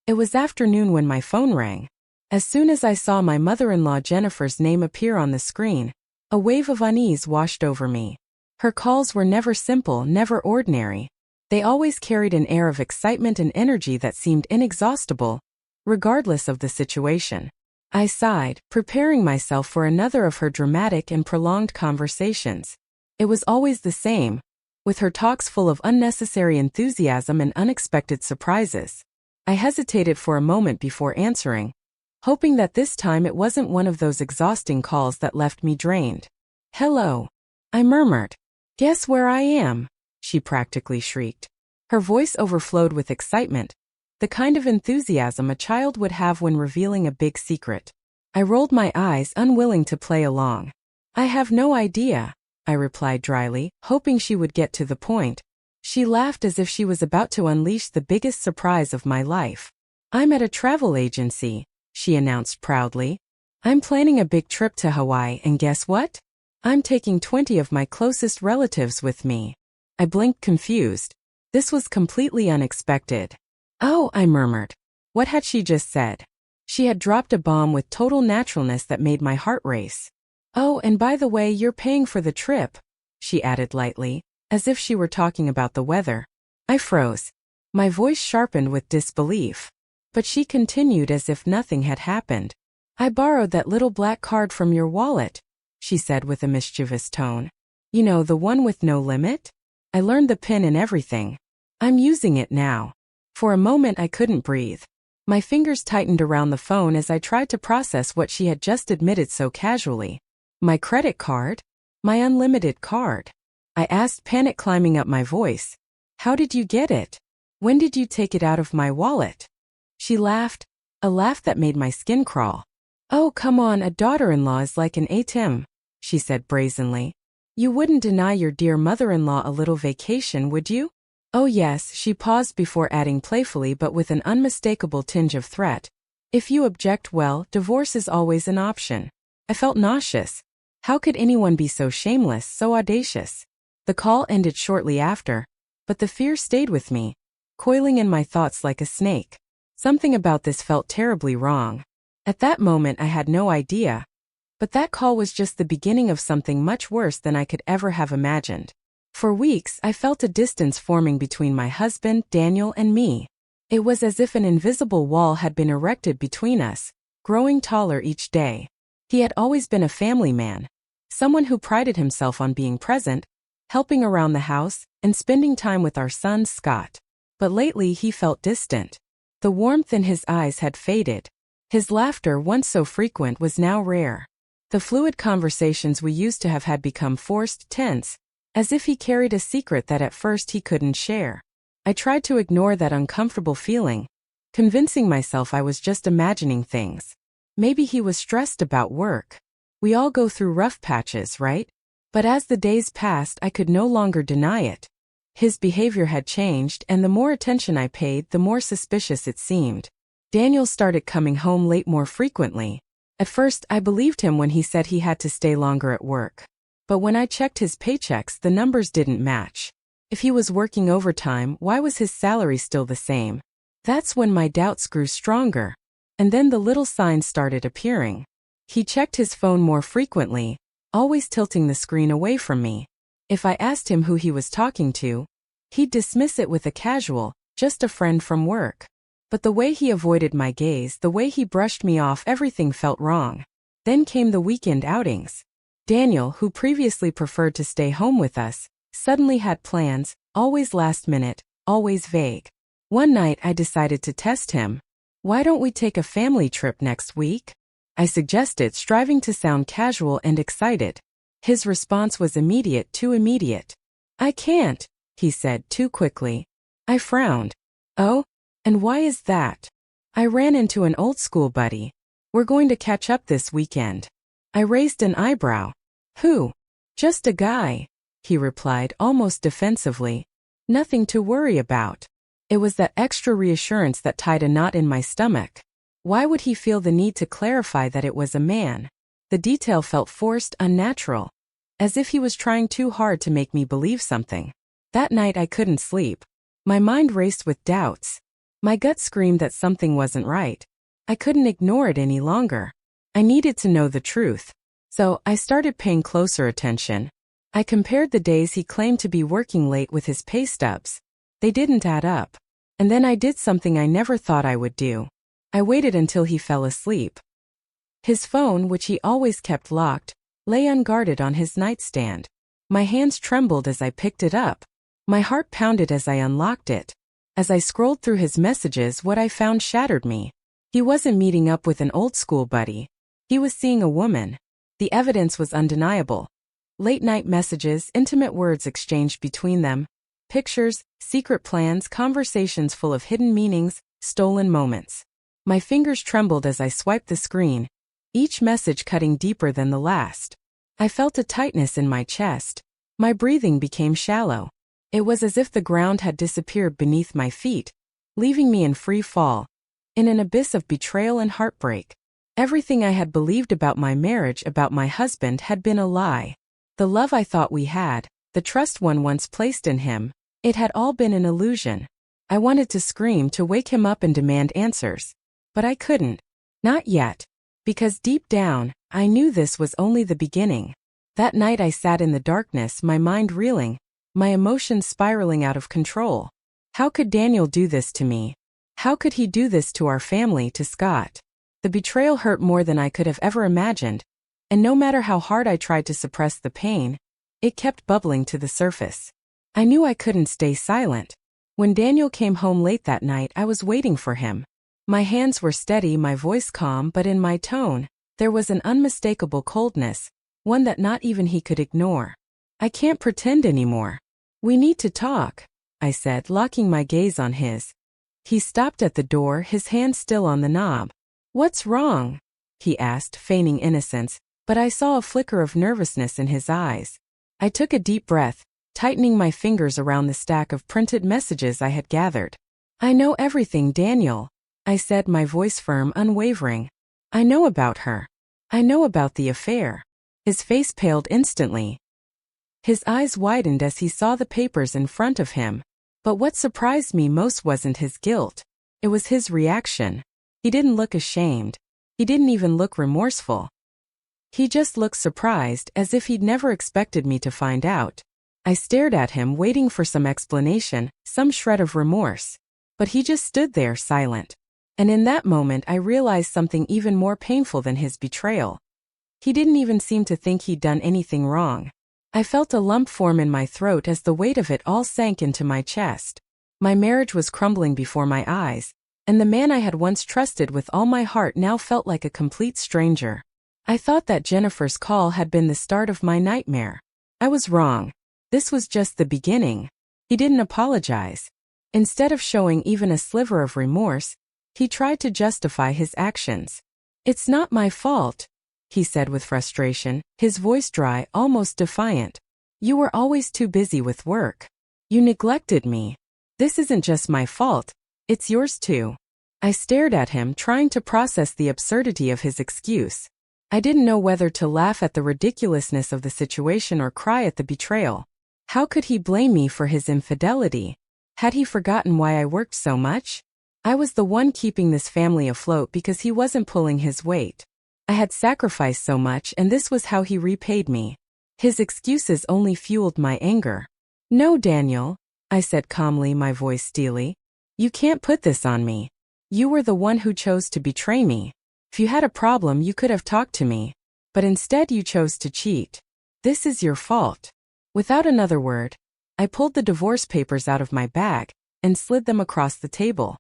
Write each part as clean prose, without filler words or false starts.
It was afternoon when my phone rang. As soon as I saw my mother-in-law Jennifer's name appear on the screen, a wave of unease washed over me. Her calls were never simple, never ordinary. They always carried an air of excitement and energy that seemed inexhaustible, regardless of the situation. I sighed, preparing myself for another of her dramatic and prolonged conversations. It was always the same, with her talks full of unnecessary enthusiasm and unexpected surprises. I hesitated for a moment before answering, hoping that this time it wasn't one of those exhausting calls that left me drained. "Hello," I murmured. "Guess where I am?" she practically shrieked. Her voice overflowed with excitement, the kind of enthusiasm a child would have when revealing a big secret. I rolled my eyes, unwilling to play along. "I have no idea," I replied dryly, hoping she would get to the point. She laughed as if she was about to unleash the biggest surprise of my life. "I'm at a travel agency," she announced proudly. "I'm planning a big trip to Hawaii, and guess what? I'm taking 20 of my closest relatives with me." I blinked, confused. This was completely unexpected. "Oh," I murmured. What had she just said? She had dropped a bomb with total naturalness that made my heart race. "Oh, and by the way, you're paying for the trip," she added lightly, as if she were talking about the weather. I froze. My voice sharpened with disbelief. But she continued as if nothing had happened. "I borrowed that little black card from your wallet," she said with a mischievous tone. "You know, the one with no limit? I learned the PIN and everything. I'm using it now." For a moment I couldn't breathe. My fingers tightened around the phone as I tried to process what she had just admitted so casually. "My credit card? My unlimited card?" I asked, panic climbing up my voice. "How did you get it? When did you take it out of my wallet?" She laughed, a laugh that made my skin crawl. "Oh, come on, a daughter-in-law is like an ATM," she said brazenly. "You wouldn't deny your dear mother-in-law a little vacation, would you?" "Oh yes," she paused before adding playfully but with an unmistakable tinge of threat. "If you object, well, divorce is always an option." I felt nauseous. How could anyone be so shameless, so audacious? The call ended shortly after, but the fear stayed with me, coiling in my thoughts like a snake. Something about this felt terribly wrong. At that moment I had no idea. But that call was just the beginning of something much worse than I could ever have imagined. For weeks I felt a distance forming between my husband, Daniel, and me. It was as if an invisible wall had been erected between us, growing taller each day. He had always been a family man, someone who prided himself on being present, helping around the house, and spending time with our son, Scott. But lately he felt distant. The warmth in his eyes had faded. His laughter, once so frequent, was now rare. The fluid conversations we used to have had become forced, tense, as if he carried a secret that at first he couldn't share. I tried to ignore that uncomfortable feeling, convincing myself I was just imagining things. Maybe he was stressed about work. We all go through rough patches, right? But as the days passed, I could no longer deny it. His behavior had changed, and the more attention I paid, the more suspicious it seemed. Daniel started coming home late more frequently. At first, I believed him when he said he had to stay longer at work. But when I checked his paychecks, the numbers didn't match. If he was working overtime, why was his salary still the same? That's when my doubts grew stronger. And then the little signs started appearing. He checked his phone more frequently, always tilting the screen away from me. If I asked him who he was talking to, he'd dismiss it with a casual, "Just a friend from work." But the way he avoided my gaze, the way he brushed me off, everything felt wrong. Then came the weekend outings. Daniel, who previously preferred to stay home with us, suddenly had plans, always last minute, always vague. One night I decided to test him. "Why don't we take a family trip next week?" I suggested, striving to sound casual and excited. His response was immediate, too immediate. "I can't," he said too quickly. I frowned. "Oh? And why is that?" I ran into an old school buddy. "We're going to catch up this weekend." I raised an eyebrow. "Who?" "Just a guy," he replied almost defensively. "Nothing to worry about." It was that extra reassurance that tied a knot in my stomach. Why would he feel the need to clarify that it was a man? The detail felt forced, unnatural, as if he was trying too hard to make me believe something. That night I couldn't sleep. My mind raced with doubts. My gut screamed that something wasn't right. I couldn't ignore it any longer. I needed to know the truth. So, I started paying closer attention. I compared the days he claimed to be working late with his pay stubs. They didn't add up. And then I did something I never thought I would do. I waited until he fell asleep. His phone, which he always kept locked, lay unguarded on his nightstand. My hands trembled as I picked it up. My heart pounded as I unlocked it. As I scrolled through his messages, what I found shattered me. He wasn't meeting up with an old school buddy. He was seeing a woman. The evidence was undeniable. Late-night messages, intimate words exchanged between them, pictures, secret plans, conversations full of hidden meanings, stolen moments. My fingers trembled as I swiped the screen, each message cutting deeper than the last. I felt a tightness in my chest. My breathing became shallow. It was as if the ground had disappeared beneath my feet, leaving me in free fall, in an abyss of betrayal and heartbreak. Everything I had believed about my marriage, about my husband, had been a lie. The love I thought we had, the trust one once placed in him, it had all been an illusion. I wanted to scream, to wake him up and demand answers. But I couldn't. Not yet. Because deep down, I knew this was only the beginning. That night I sat in the darkness, my mind reeling, my emotions spiraling out of control. How could Daniel do this to me? How could he do this to our family, to Scott? The betrayal hurt more than I could have ever imagined, and no matter how hard I tried to suppress the pain, it kept bubbling to the surface. I knew I couldn't stay silent. When Daniel came home late that night, I was waiting for him. My hands were steady, my voice calm, but in my tone, there was an unmistakable coldness, one that not even he could ignore. I can't pretend anymore. We need to talk, I said, locking my gaze on his. He stopped at the door, his hand still on the knob. What's wrong? He asked, feigning innocence, but I saw a flicker of nervousness in his eyes. I took a deep breath, tightening my fingers around the stack of printed messages I had gathered. I know everything, Daniel, I said, my voice firm, unwavering. I know about her. I know about the affair. His face paled instantly. His eyes widened as he saw the papers in front of him. But what surprised me most wasn't his guilt. It was his reaction. He didn't look ashamed. He didn't even look remorseful. He just looked surprised, as if he'd never expected me to find out. I stared at him, waiting for some explanation, some shred of remorse. But he just stood there, silent. And in that moment I realized something even more painful than his betrayal. He didn't even seem to think he'd done anything wrong. I felt a lump form in my throat as the weight of it all sank into my chest. My marriage was crumbling before my eyes, and the man I had once trusted with all my heart now felt like a complete stranger. I thought that Jennifer's call had been the start of my nightmare. I was wrong. This was just the beginning. He didn't apologize. Instead of showing even a sliver of remorse, he tried to justify his actions. It's not my fault, he said with frustration, his voice dry, almost defiant. You were always too busy with work. You neglected me. This isn't just my fault, it's yours too. I stared at him, trying to process the absurdity of his excuse. I didn't know whether to laugh at the ridiculousness of the situation or cry at the betrayal. How could he blame me for his infidelity? Had he forgotten why I worked so much? I was the one keeping this family afloat because he wasn't pulling his weight. I had sacrificed so much, and this was how he repaid me. His excuses only fueled my anger. No, Daniel, I said calmly, my voice steely. You can't put this on me. You were the one who chose to betray me. If you had a problem, you could have talked to me. But instead you chose to cheat. This is your fault. Without another word, I pulled the divorce papers out of my bag and slid them across the table.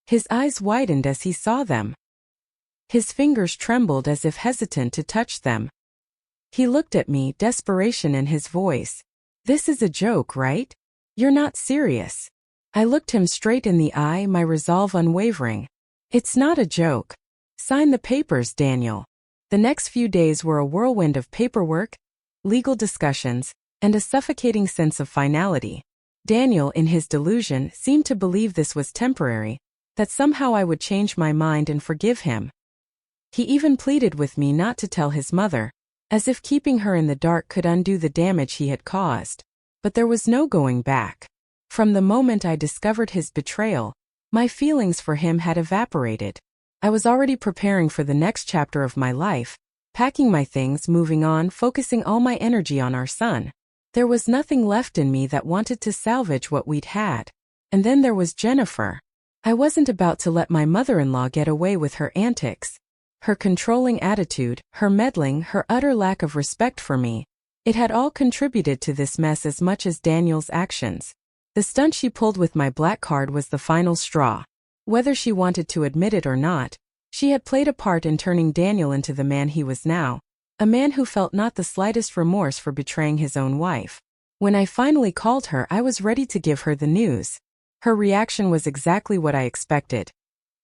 His eyes widened as he saw them. His fingers trembled as if hesitant to touch them. He looked at me, desperation in his voice. This is a joke, right? You're not serious. I looked him straight in the eye, my resolve unwavering. It's not a joke. Sign the papers, Daniel. The next few days were a whirlwind of paperwork, legal discussions, and a suffocating sense of finality. Daniel, in his delusion, seemed to believe this was temporary, that somehow I would change my mind and forgive him. He even pleaded with me not to tell his mother, as if keeping her in the dark could undo the damage he had caused. But there was no going back. From the moment I discovered his betrayal, My feelings for him had evaporated. I was already preparing for the next chapter of my life, packing my things, moving on, focusing all my energy on our son. There was nothing left in me that wanted to salvage what we'd had. And then there was Jennifer. I wasn't about to let my mother-in-law get away with her antics. Her controlling attitude, her meddling, her utter lack of respect for me. It had all contributed to this mess as much as Daniel's actions. The stunt she pulled with my black card was the final straw. Whether she wanted to admit it or not, she had played a part in turning Daniel into the man he was now, a man who felt not the slightest remorse for betraying his own wife. When I finally called her, I was ready to give her the news. Her reaction was exactly what I expected.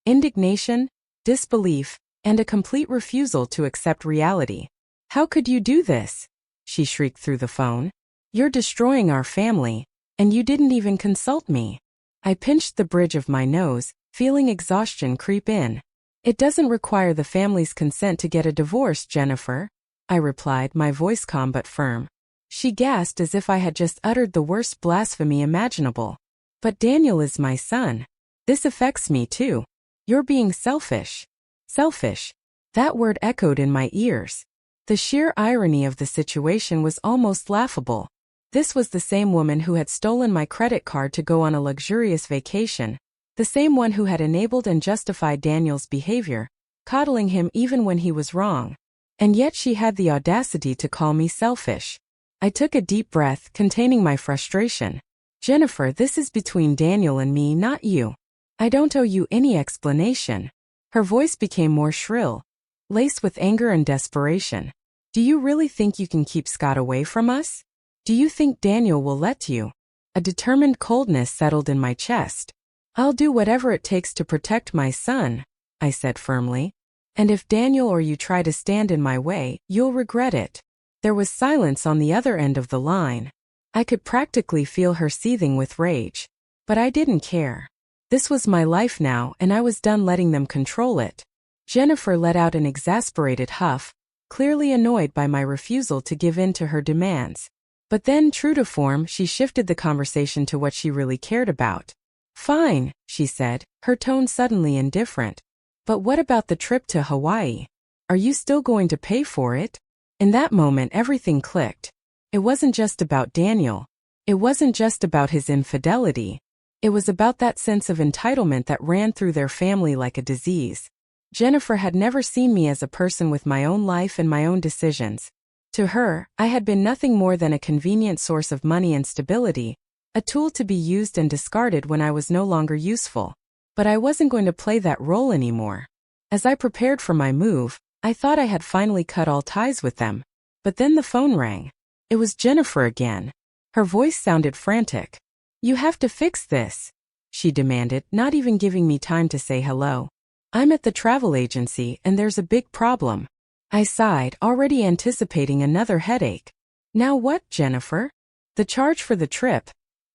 Indignation, disbelief, and a complete refusal to accept reality. "How could you do this?" she shrieked through the phone. "You're destroying our family, and you didn't even consult me." I pinched the bridge of my nose, feeling exhaustion creep in. "It doesn't require the family's consent to get a divorce, Jennifer," I replied, my voice calm but firm. She gasped as if I had just uttered the worst blasphemy imaginable. "But Daniel is my son. This affects me too. You're being selfish." Selfish. That word echoed in my ears. The sheer irony of the situation was almost laughable. This was the same woman who had stolen my credit card to go on a luxurious vacation, the same one who had enabled and justified Daniel's behavior, coddling him even when he was wrong. And yet she had the audacity to call me selfish. I took a deep breath, containing my frustration. "Jennifer, this is between Daniel and me, not you. I don't owe you any explanation." Her voice became more shrill, laced with anger and desperation. "Do you really think you can keep Scott away from us? Do you think Daniel will let you?" A determined coldness settled in my chest. "I'll do whatever it takes to protect my son," I said firmly. "And if Daniel or you try to stand in my way, you'll regret it." There was silence on the other end of the line. I could practically feel her seething with rage. But I didn't care. This was my life now, and I was done letting them control it. Jennifer let out an exasperated huff, clearly annoyed by my refusal to give in to her demands. But then, true to form, she shifted the conversation to what she really cared about. "Fine," she said, her tone suddenly indifferent. "But what about the trip to Hawaii? Are you still going to pay for it?" In that moment, everything clicked. It wasn't just about Daniel. It wasn't just about his infidelity. It was about that sense of entitlement that ran through their family like a disease. Jennifer had never seen me as a person with my own life and my own decisions. To her, I had been nothing more than a convenient source of money and stability, a tool to be used and discarded when I was no longer useful. But I wasn't going to play that role anymore. As I prepared for my move, I thought I had finally cut all ties with them. But then the phone rang. It was Jennifer again. Her voice sounded frantic. "You have to fix this," she demanded, not even giving me time to say hello. "I'm at the travel agency and there's a big problem." I sighed, already anticipating another headache. "Now what, Jennifer?" "The charge for the trip.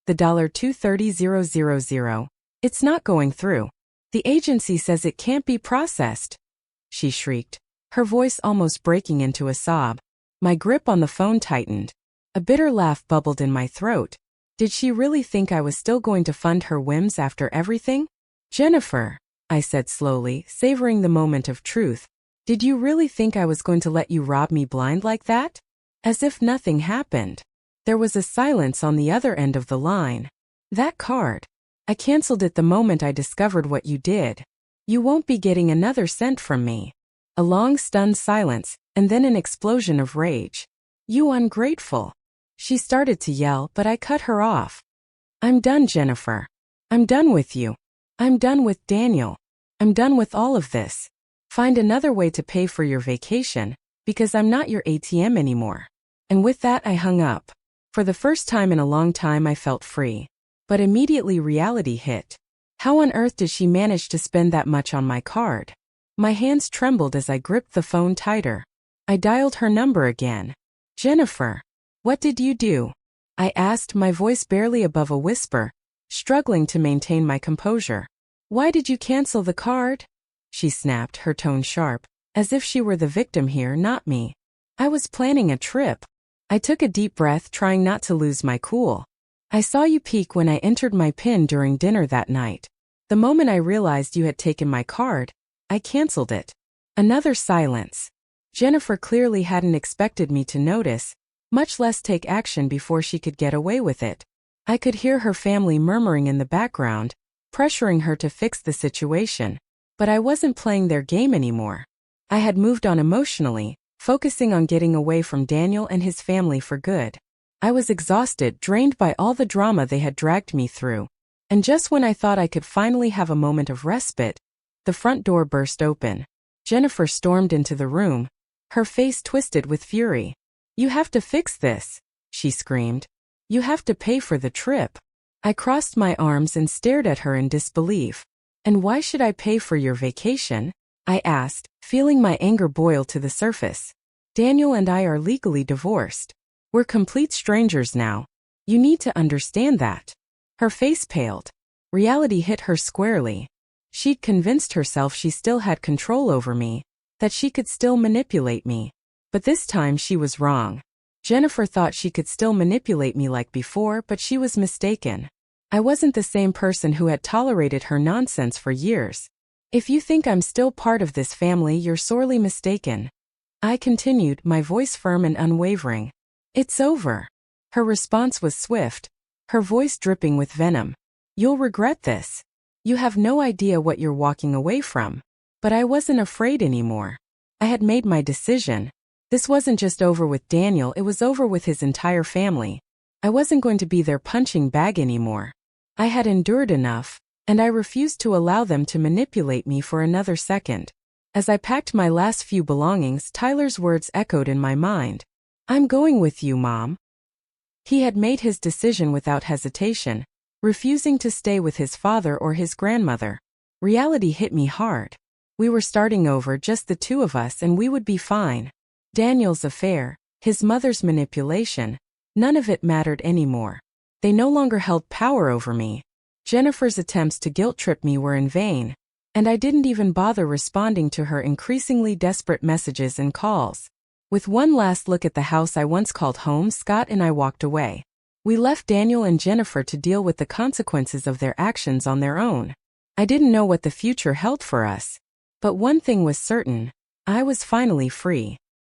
The $230,000. It's not going through. The agency says it can't be processed," she shrieked, her voice almost breaking into a sob. My grip on the phone tightened. A bitter laugh bubbled in my throat. Did she really think I was still going to fund her whims after everything? "Jennifer," I said slowly, savoring the moment of truth, "did you really think I was going to let you rob me blind like that?" As if nothing happened. There was a silence on the other end of the line. "That card. I canceled it the moment I discovered what you did. You won't be getting another cent from me." A long stunned silence, and then an explosion of rage. "You ungrateful." She started to yell, but I cut her off. "I'm done, Jennifer. I'm done with you. I'm done with Daniel. I'm done with all of this. Find another way to pay for your vacation, because I'm not your ATM anymore." And with that, I hung up. For the first time in a long time, I felt free. But immediately reality hit. How on earth did she manage to spend that much on my card? My hands trembled as I gripped the phone tighter. I dialed her number again. "Jennifer, what did you do?" I asked, my voice barely above a whisper, struggling to maintain my composure. "Why did you cancel the card?" she snapped, her tone sharp, as if she were the victim here, not me. "I was planning a trip." I took a deep breath, trying not to lose my cool. "I saw you peek when I entered my PIN during dinner that night. The moment I realized you had taken my card, I canceled it. Another silence. Jennifer clearly hadn't expected me to notice, much less take action before she could get away with it. I could hear her family murmuring in the background, pressuring her to fix the situation, but I wasn't playing their game anymore. I had moved on emotionally, focusing on getting away from Daniel and his family for good. I was exhausted, drained by all the drama they had dragged me through. And just when I thought I could finally have a moment of respite, the front door burst open. Jennifer stormed into the room, her face twisted with fury. "You have to fix this," she screamed. "You have to pay for the trip." I crossed my arms and stared at her in disbelief. "And why should I pay for your vacation?" I asked, feeling my anger boil to the surface. "Daniel and I are legally divorced. We're complete strangers now. You need to understand that." Her face paled. Reality hit her squarely. She'd convinced herself she still had control over me, that she could still manipulate me. But this time she was wrong. Jennifer thought she could still manipulate me like before, but she was mistaken. I wasn't the same person who had tolerated her nonsense for years. "If you think I'm still part of this family, you're sorely mistaken," I continued, my voice firm and unwavering. "It's over." Her response was swift, her voice dripping with venom. "You'll regret this. You have no idea what you're walking away from." But I wasn't afraid anymore. I had made my decision. This wasn't just over with Daniel, it was over with his entire family. I wasn't going to be their punching bag anymore. I had endured enough, and I refused to allow them to manipulate me for another second. As I packed my last few belongings, Tyler's words echoed in my mind. "I'm going with you, Mom." He had made his decision without hesitation, refusing to stay with his father or his grandmother. Reality hit me hard. We were starting over, just the two of us, and we would be fine. Daniel's affair, his mother's manipulation, none of it mattered anymore. They no longer held power over me. Jennifer's attempts to guilt-trip me were in vain, and I didn't even bother responding to her increasingly desperate messages and calls. With one last look at the house I once called home, Scott and I walked away. We left Daniel and Jennifer to deal with the consequences of their actions on their own. I didn't know what the future held for us, but one thing was certain: I was finally free.